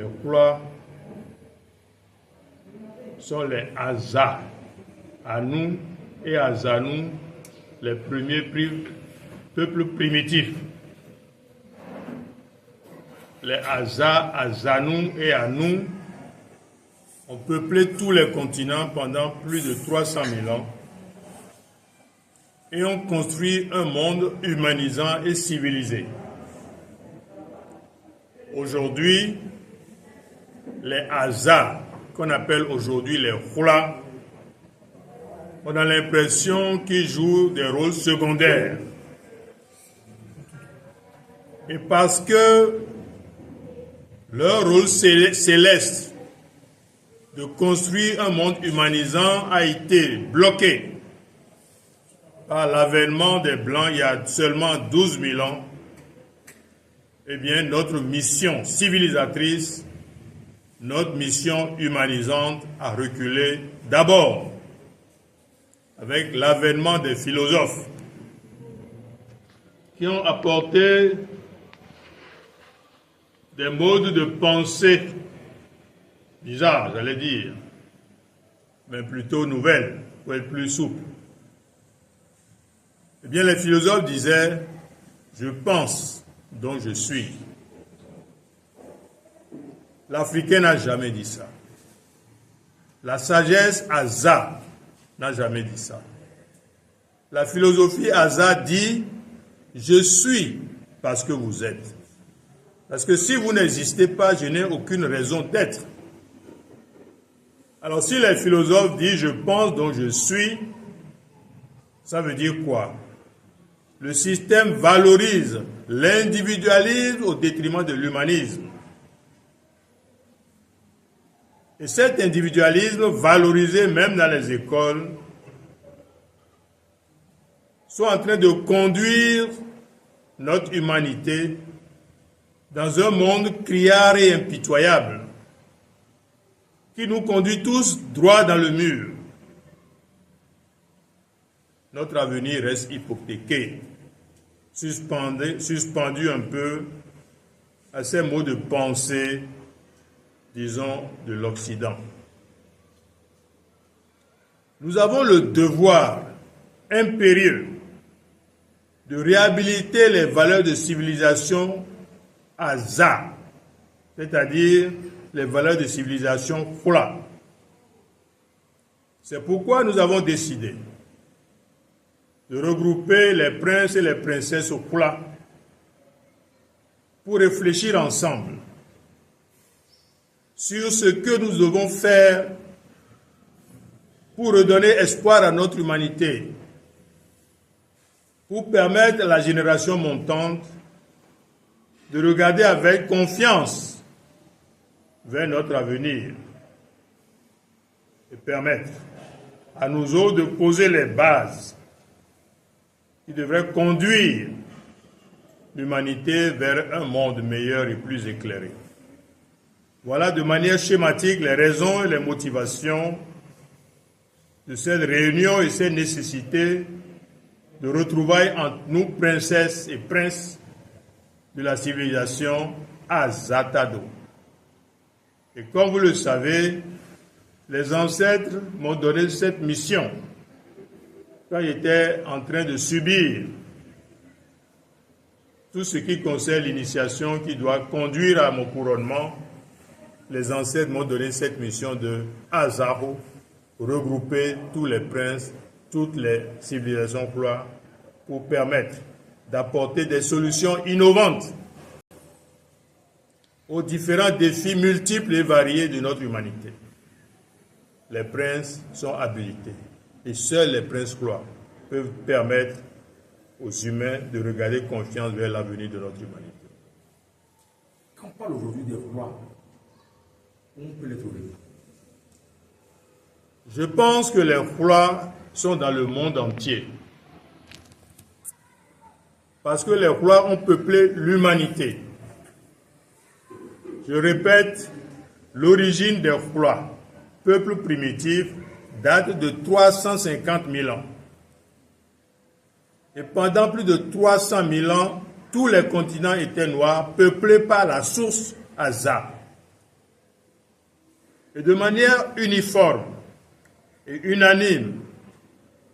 Les Houlas sont les Aza, Anou et Azanou, les premiers peuples primitifs. Les Aza, Azanou et Anou ont peuplé tous les continents pendant plus de 300 000 ans et ont construit un monde humanisant et civilisé. Aujourd'hui, les Aza, qu'on appelle aujourd'hui les Houlas, on a l'impression qu'ils jouent des rôles secondaires. Et parce que leur rôle céleste de construire un monde humanisant a été bloqué par l'avènement des Blancs il y a seulement 12 000 ans, eh bien, notre mission civilisatrice, notre mission humanisante a reculé d'abord avec l'avènement des philosophes qui ont apporté des modes de pensée bizarres, j'allais dire, mais plutôt nouvelles, pour être plus souple. Eh bien, les philosophes disaient « je pense, donc je suis ». L'Africain n'a jamais dit ça. La sagesse Aza n'a jamais dit ça. La philosophie Aza dit « je suis parce que vous êtes ». Parce que si vous n'existez pas, je n'ai aucune raison d'être. Alors si les philosophes disent « je pense, donc je suis », ça veut dire quoi? Le système valorise l'individualisme au détriment de l'humanisme. Et cet individualisme valorisé même dans les écoles soit en train de conduire notre humanité dans un monde criard et impitoyable qui nous conduit tous droit dans le mur. Notre avenir reste hypothéqué, suspendu un peu à ces mots de pensée, disons, de l'Occident. Nous avons le devoir impérieux de réhabiliter les valeurs de civilisation Aza, c'est-à-dire les valeurs de civilisation Houlas. C'est pourquoi nous avons décidé de regrouper les princes et les princesses Houlas pour réfléchir ensemble sur ce que nous devons faire pour redonner espoir à notre humanité, pour permettre à la génération montante de regarder avec confiance vers notre avenir et permettre à nous autres de poser les bases qui devraient conduire l'humanité vers un monde meilleur et plus éclairé. Voilà de manière schématique les raisons et les motivations de cette réunion et cette nécessité de retrouvailles entre nous, princesses et princes de la civilisation Azatado. Et comme vous le savez, les ancêtres m'ont donné cette mission quand j'étais en train de subir tout ce qui concerne l'initiation qui doit conduire à mon couronnement. Les ancêtres m'ont donné cette mission de Azaho, regrouper tous les princes, toutes les civilisations Houlas, pour permettre d'apporter des solutions innovantes aux différents défis multiples et variés de notre humanité. Les princes sont habilités et seuls les princes Houlas peuvent permettre aux humains de regarder confiance vers l'avenir de notre humanité. Quand on parle aujourd'hui des Houlas, on peut les trouver. Je pense que les Houlas sont dans le monde entier. Parce que les Houlas ont peuplé l'humanité. Je répète, l'origine des Houlas, peuple primitif, date de 350 000 ans. Et pendant plus de 300 000 ans, tous les continents étaient noirs, peuplés par la source Aza. Et de manière uniforme et unanime,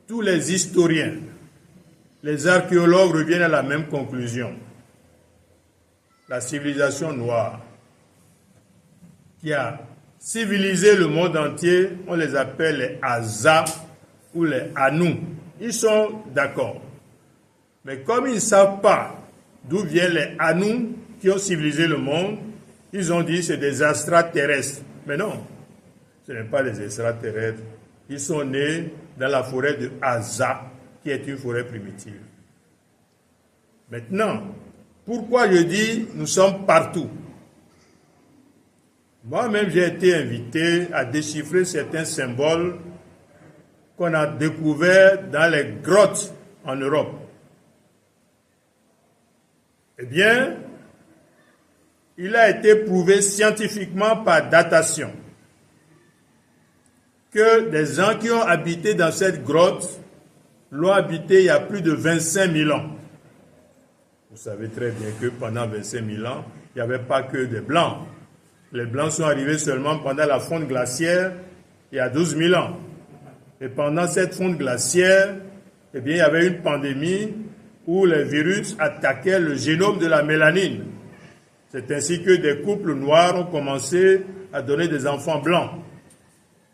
tous les historiens, les archéologues reviennent à la même conclusion. La civilisation noire qui a civilisé le monde entier, on les appelle les Aza ou les Anou. Ils sont d'accord. Mais comme ils ne savent pas d'où viennent les Anou qui ont civilisé le monde, ils ont dit que c'est des extraterrestres. Mais non, ce n'est pas des extraterrestres. Ils sont nés dans la forêt de Aza, qui est une forêt primitive. Maintenant, pourquoi je dis nous sommes partout? Moi-même, j'ai été invité à déchiffrer certains symboles qu'on a découverts dans les grottes en Europe. Eh bien, il a été prouvé scientifiquement par datation que des gens qui ont habité dans cette grotte l'ont habité il y a plus de 25 000 ans. Vous savez très bien que pendant 25 000 ans, il n'y avait pas que des Blancs. Les Blancs sont arrivés seulement pendant la fonte glaciaire il y a 12 000 ans. Et pendant cette fonte glaciaire, eh bien, il y avait une pandémie où les virus attaquaient le génome de la mélanine. C'est ainsi que des couples noirs ont commencé à donner des enfants blancs.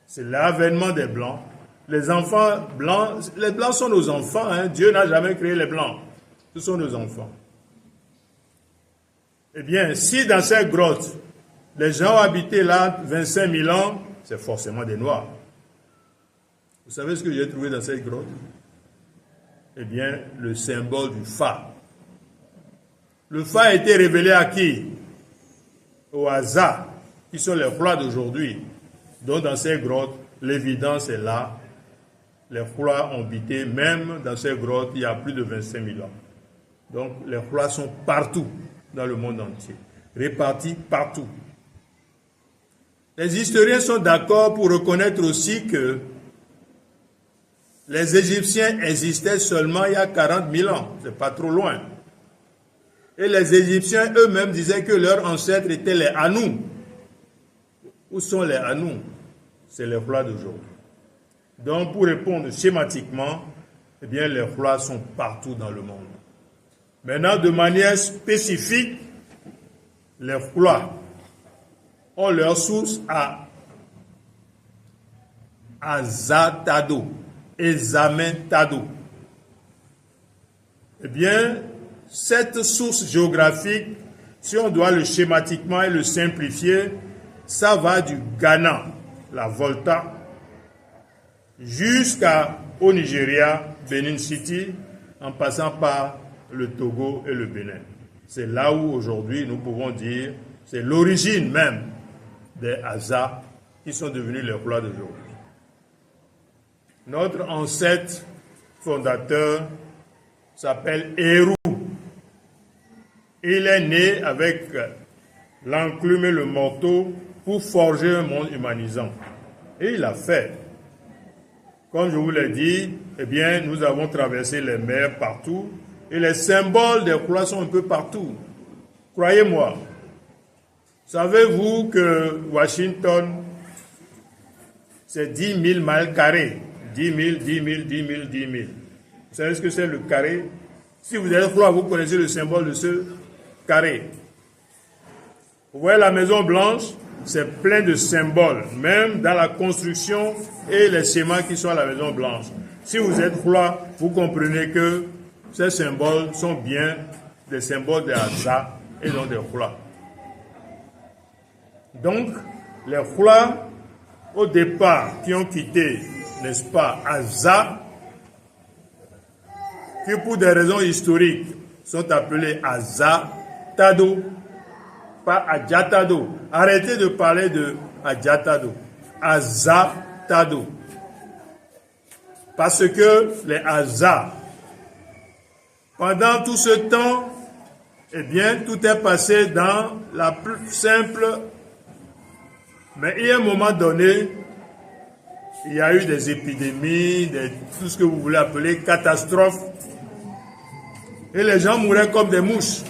C'est l'avènement des Blancs. Les enfants blancs, les Blancs sont nos enfants. Hein. Dieu n'a jamais créé les Blancs. Ce sont nos enfants. Eh bien, si dans cette grotte, les gens ont habité là 25 000 ans, c'est forcément des Noirs. Vous savez ce que j'ai trouvé dans cette grotte? Eh bien, le symbole du phare. Le phare a été révélé à qui? Aux Aza, qui sont les rois d'aujourd'hui. Donc dans ces grottes, l'évidence est là. Les rois ont habité même dans ces grottes il y a plus de 25 000 ans. Donc les rois sont partout dans le monde entier, répartis partout. Les historiens sont d'accord pour reconnaître aussi que les Égyptiens existaient seulement il y a 40 000 ans, c'est pas trop loin. Et les Égyptiens eux-mêmes disaient que leurs ancêtres étaient les Anou. Où sont les Anou? C'est les rois d'aujourd'hui. Donc pour répondre schématiquement, eh bien les rois sont partout dans le monde. Maintenant, de manière spécifique, les rois ont leur source à Azatado, Ezamentado. Eh bien, cette source géographique, si on doit le schématiquement et le simplifier, ça va du Ghana, la Volta, jusqu'au Nigeria, Benin City, en passant par le Togo et le Bénin. C'est là où aujourd'hui nous pouvons dire, c'est l'origine même des Aza qui sont devenus les rois d'aujourd'hui. Notre ancêtre fondateur s'appelle Hérou. Il est né avec l'enclume et le marteau pour forger un monde humanisant. Et il l'a fait. Comme je vous l'ai dit, eh bien, nous avons traversé les mers partout et les symboles des rois sont un peu partout. Croyez-moi. Savez-vous que Washington, c'est 10 000 miles carrés. 10 000, 10 000, 10 000, 10 000. Vous savez ce que c'est le carré? Si vous êtes roi, vous connaissez le symbole de ce carré. Vous voyez la Maison Blanche, c'est plein de symboles, même dans la construction et les schémas qui sont à la Maison Blanche. Si vous êtes roi, vous comprenez que ces symboles sont bien des symboles des Aza et non des rois. Donc, les rois, au départ, qui ont quitté, n'est-ce pas, Aza, qui pour des raisons historiques sont appelés Azatado, pas Adjatado. Arrêtez de parler de Adjatado. Azatado. Parce que les Aza, pendant tout ce temps, eh bien, tout est passé dans la plus simple. Mais il y a un moment donné, il y a eu des épidémies, tout ce que vous voulez appeler catastrophes. Et les gens mouraient comme des mouches.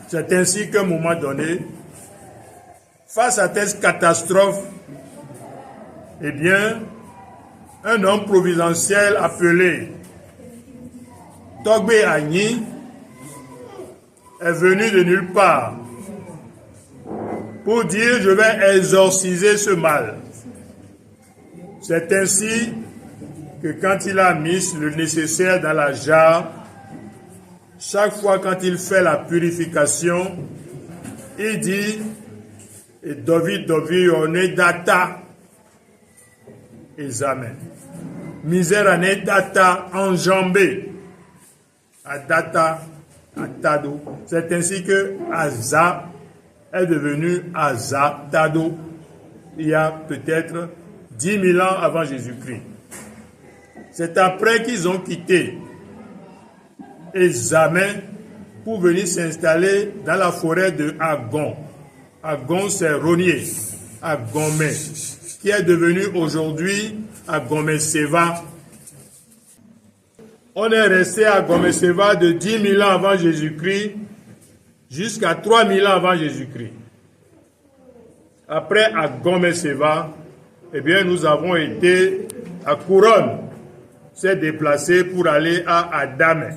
C'est ainsi qu'à un moment donné, face à cette catastrophe, eh bien, un homme providentiel appelé Togbe Agni est venu de nulle part pour dire: je vais exorciser ce mal. C'est ainsi que quand il a mis le nécessaire dans la jarre, chaque fois quand il fait la purification, il dit: et David on est data examen. Misère en est data enjambé. Adata atado. C'est ainsi que Asa est devenu Asa Tado il y a peut-être 10 000 ans avant Jésus-Christ. C'est après qu'ils ont quitté Examen pour venir s'installer dans la forêt de Agon. Agon, c'est Ronier, Agomé, qui est devenu aujourd'hui Agomé-Seva. On est resté à Agomé-Seva de 10 000 ans avant Jésus-Christ jusqu'à 3 000 ans avant Jésus-Christ. Après Agomé-Seva, eh bien, nous avons été à Couronne, s'est déplacé pour aller à Adame.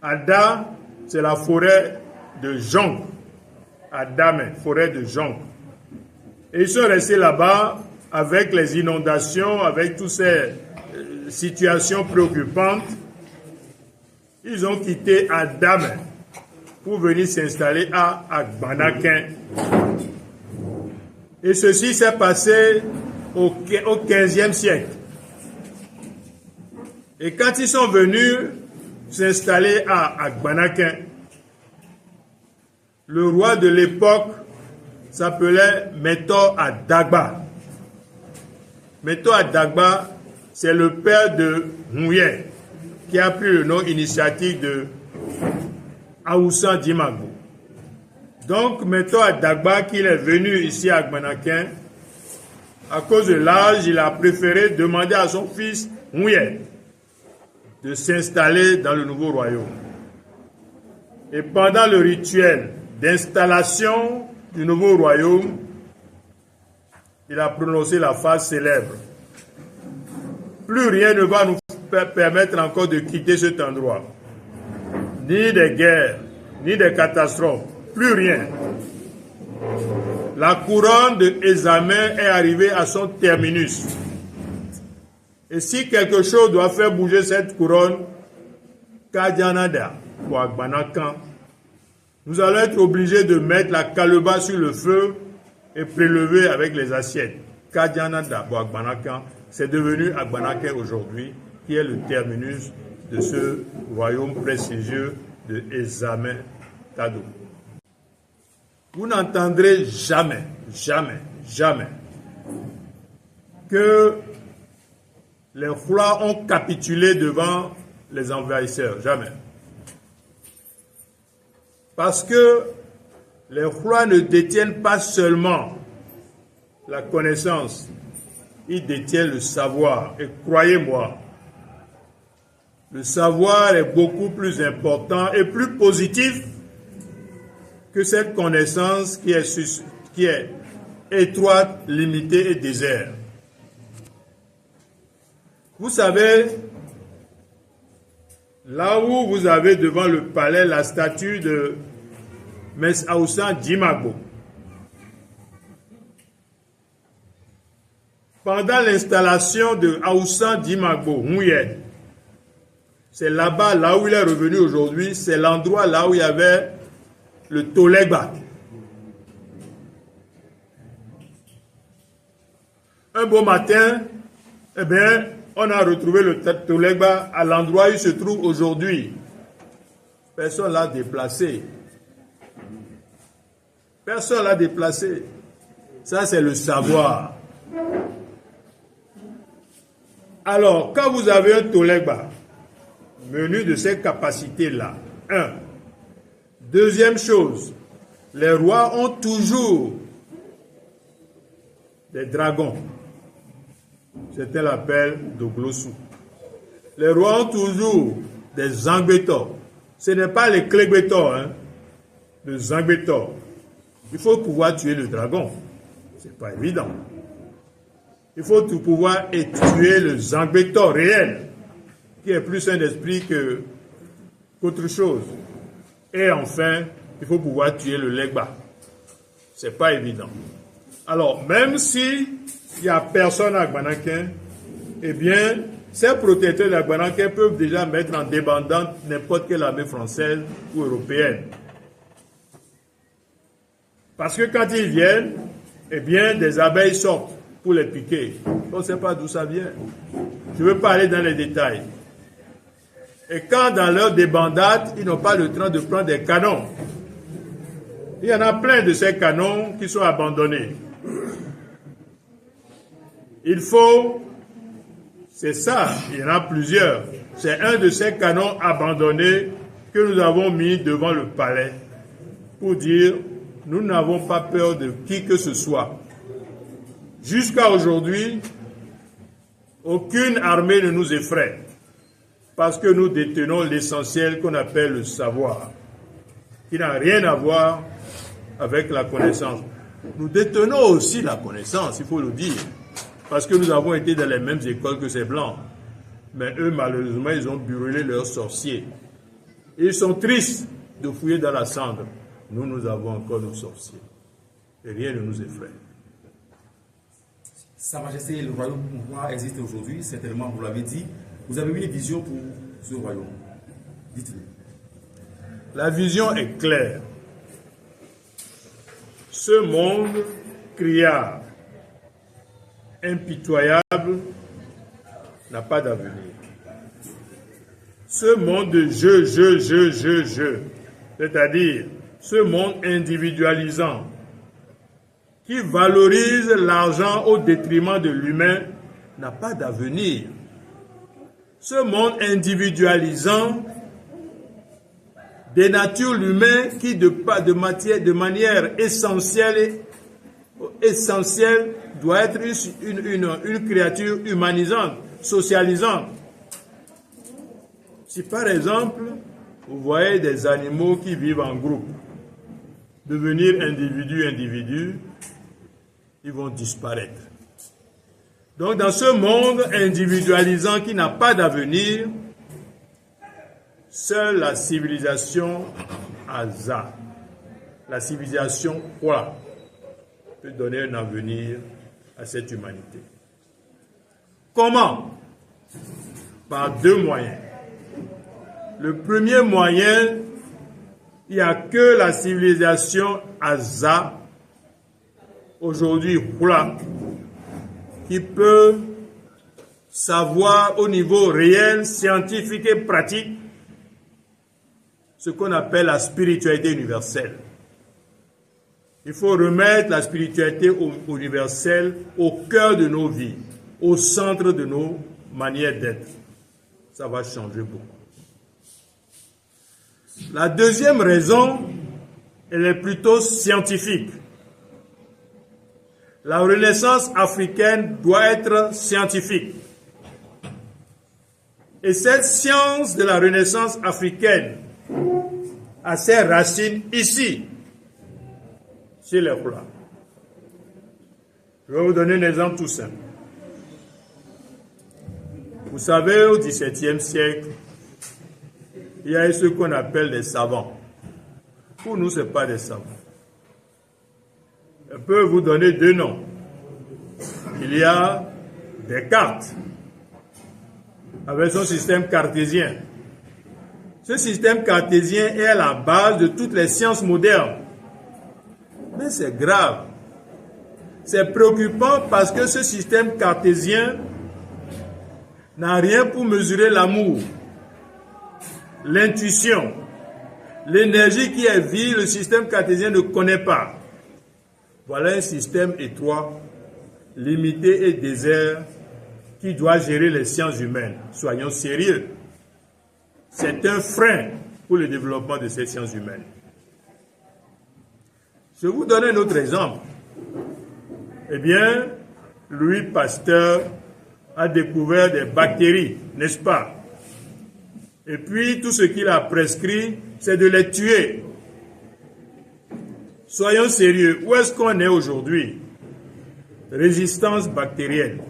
Ada, c'est la forêt de Jonc. Adame, forêt de Jonc. Et ils sont restés là-bas avec les inondations, avec toutes ces situations préoccupantes. Ils ont quitté Adame pour venir s'installer à Agbanakin. Et ceci s'est passé au 15e siècle. Et quand ils sont venus s'installer à Agbanakin, le roi de l'époque s'appelait Meto Adagba. Meto Adagba, c'est le père de Mouye, qui a pris le nom initiatique de Aoussa Dimagbo. Donc, Meto Adagba, qu'il est venu ici à Agbanakin, à cause de l'âge, il a préféré demander à son fils Mouye de s'installer dans le nouveau royaume. Et pendant le rituel d'installation du nouveau royaume, il a prononcé la phrase célèbre: plus rien ne va nous permettre encore de quitter cet endroit. Ni des guerres, ni des catastrophes, plus rien. La couronne de Examen est arrivée à son terminus. Et si quelque chose doit faire bouger cette couronne, Kadjanada, ou Agbanakan, nous allons être obligés de mettre la calebasse sur le feu et prélever avec les assiettes. Kadjanada, ou Agbanakan, c'est devenu Agbanakan aujourd'hui, qui est le terminus de ce royaume prestigieux de Examen Tado. Vous n'entendrez jamais, jamais, jamais que les Houlas ont capitulé devant les envahisseurs. Jamais. Parce que les Houlas ne détiennent pas seulement la connaissance, ils détiennent le savoir. Et croyez-moi, le savoir est beaucoup plus important et plus positif que cette connaissance qui est étroite, limitée et déserte. Vous savez, là où vous avez devant le palais la statue de Mess Aoussa Dimagbo, pendant l'installation de Aoussa Dimagbo, Mouye, c'est là-bas, là où il est revenu aujourd'hui, c'est l'endroit là où il y avait le Tolegba. Un beau matin, eh bien, on a retrouvé le Tolegba à l'endroit où il se trouve aujourd'hui. Personne ne l'a déplacé. Personne ne l'a déplacé. Ça, c'est le savoir. Alors, quand vous avez un Tolegba, menu de ces capacités-là, un. Deuxième chose, les rois ont toujours des dragons. C'était l'appel de Glossou. Les rois ont toujours des Zangbetor. Ce n'est pas les Clégbetor, hein, les Zangbetor. Il faut pouvoir tuer le dragon. Ce n'est pas évident. Il faut tout pouvoir tuer le Zangbeto réel, qui est plus un esprit qu'autre chose. Et enfin, il faut pouvoir tuer le Legba. Ce n'est pas évident. Alors, même si il n'y a personne à Gbanakin, eh bien, ces protecteurs d'Agbanakin peuvent déjà mettre en débandante n'importe quelle armée française ou européenne. Parce que quand ils viennent, eh bien, des abeilles sortent pour les piquer. On ne sait pas d'où ça vient. Je ne veux pas aller dans les détails. Et quand dans leur débandade, ils n'ont pas le temps de prendre des canons. Il y en a plein de ces canons qui sont abandonnés. Il faut, c'est ça, il y en a plusieurs. C'est un de ces canons abandonnés que nous avons mis devant le palais pour dire, nous n'avons pas peur de qui que ce soit. Jusqu'à aujourd'hui, aucune armée ne nous effraie parce que nous détenons l'essentiel qu'on appelle le savoir, qui n'a rien à voir avec la connaissance. Nous détenons aussi la connaissance, il faut le dire, parce que nous avons été dans les mêmes écoles que ces Blancs. Mais eux, malheureusement, ils ont brûlé leurs sorciers. Et ils sont tristes de fouiller dans la cendre. Nous, nous avons encore nos sorciers. Et rien ne nous effraie. Sa Majesté, le royaume roi existe aujourd'hui, certainement, vous l'avez dit. Vous avez une vision pour ce royaume. Dites-le. La vision est claire. Ce monde criard, impitoyable, n'a pas d'avenir. Ce monde de je, c'est-à-dire ce monde individualisant, qui valorise l'argent au détriment de l'humain, n'a pas d'avenir. Ce monde individualisant dénature l'humain qui, de manière essentielle, doit être une créature humanisante, socialisante. Si par exemple, vous voyez des animaux qui vivent en groupe, devenir individu, ils vont disparaître. Donc dans ce monde individualisant qui n'a pas d'avenir, seule la civilisation Aza, la civilisation Hua, peut donner un avenir à cette humanité. Comment? Par deux moyens. Le premier moyen, il n'y a que la civilisation Aza, aujourd'hui Hula, qui peut savoir au niveau réel, scientifique et pratique ce qu'on appelle la spiritualité universelle. Il faut remettre la spiritualité universelle au cœur de nos vies, au centre de nos manières d'être. Ça va changer beaucoup. La deuxième raison, elle est plutôt scientifique. La Renaissance africaine doit être scientifique. Et cette science de la Renaissance africaine a ses racines ici, chez les Hula. Je vais vous donner un exemple tout simple. Vous savez, au XVIIe siècle, il y a ce qu'on appelle des savants. Pour nous, ce n'est pas des savants. Je peux vous donner deux noms. Il y a Descartes, avec son système cartésien. Ce système cartésien est à la base de toutes les sciences modernes. Mais c'est grave. C'est préoccupant parce que ce système cartésien n'a rien pour mesurer l'amour, l'intuition, l'énergie qui est vie, le système cartésien ne connaît pas. Voilà un système étroit, limité et désert qui doit gérer les sciences humaines. Soyons sérieux. C'est un frein pour le développement de ces sciences humaines. Je vous donne un autre exemple. Eh bien, Louis Pasteur a découvert des bactéries, n'est-ce pas? Et puis, tout ce qu'il a prescrit, c'est de les tuer. Soyons sérieux. Où est-ce qu'on est aujourd'hui? Résistance bactérienne.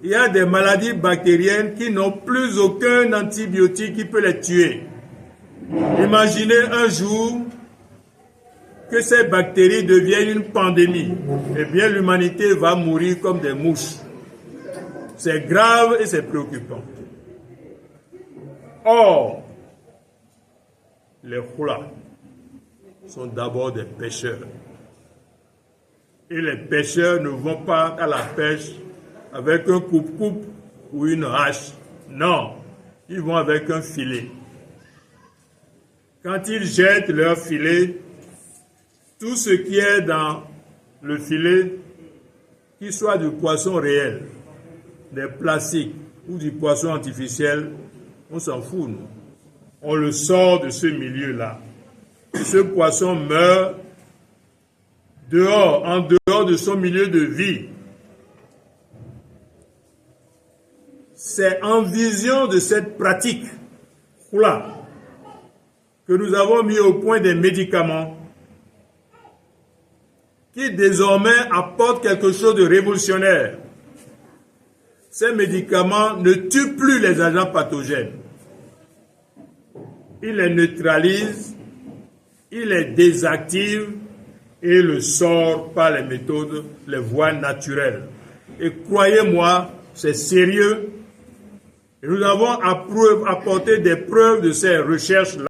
Il y a des maladies bactériennes qui n'ont plus aucun antibiotique qui peut les tuer. Imaginez un jour que ces bactéries deviennent une pandémie. Eh bien, l'humanité va mourir comme des mouches. C'est grave et c'est préoccupant. Or, les Houlas sont d'abord des pêcheurs. Et les pêcheurs ne vont pas à la pêche avec un coupe-coupe ou une hache. Non, ils vont avec un filet. Quand ils jettent leur filet, tout ce qui est dans le filet, qu'il soit du poisson réel, des plastiques ou du poisson artificiel, on s'en fout, nous. On le sort de ce milieu-là. Ce poisson meurt dehors, en dehors de son milieu de vie. C'est en vision de cette pratique là que nous avons mis au point des médicaments qui désormais apportent quelque chose de révolutionnaire. Ces médicaments ne tuent plus les agents pathogènes. Ils les neutralisent, ils les désactivent et le sortent par les méthodes, les voies naturelles. Et croyez-moi, c'est sérieux. Et nous avons apporté des preuves de ces recherches-là.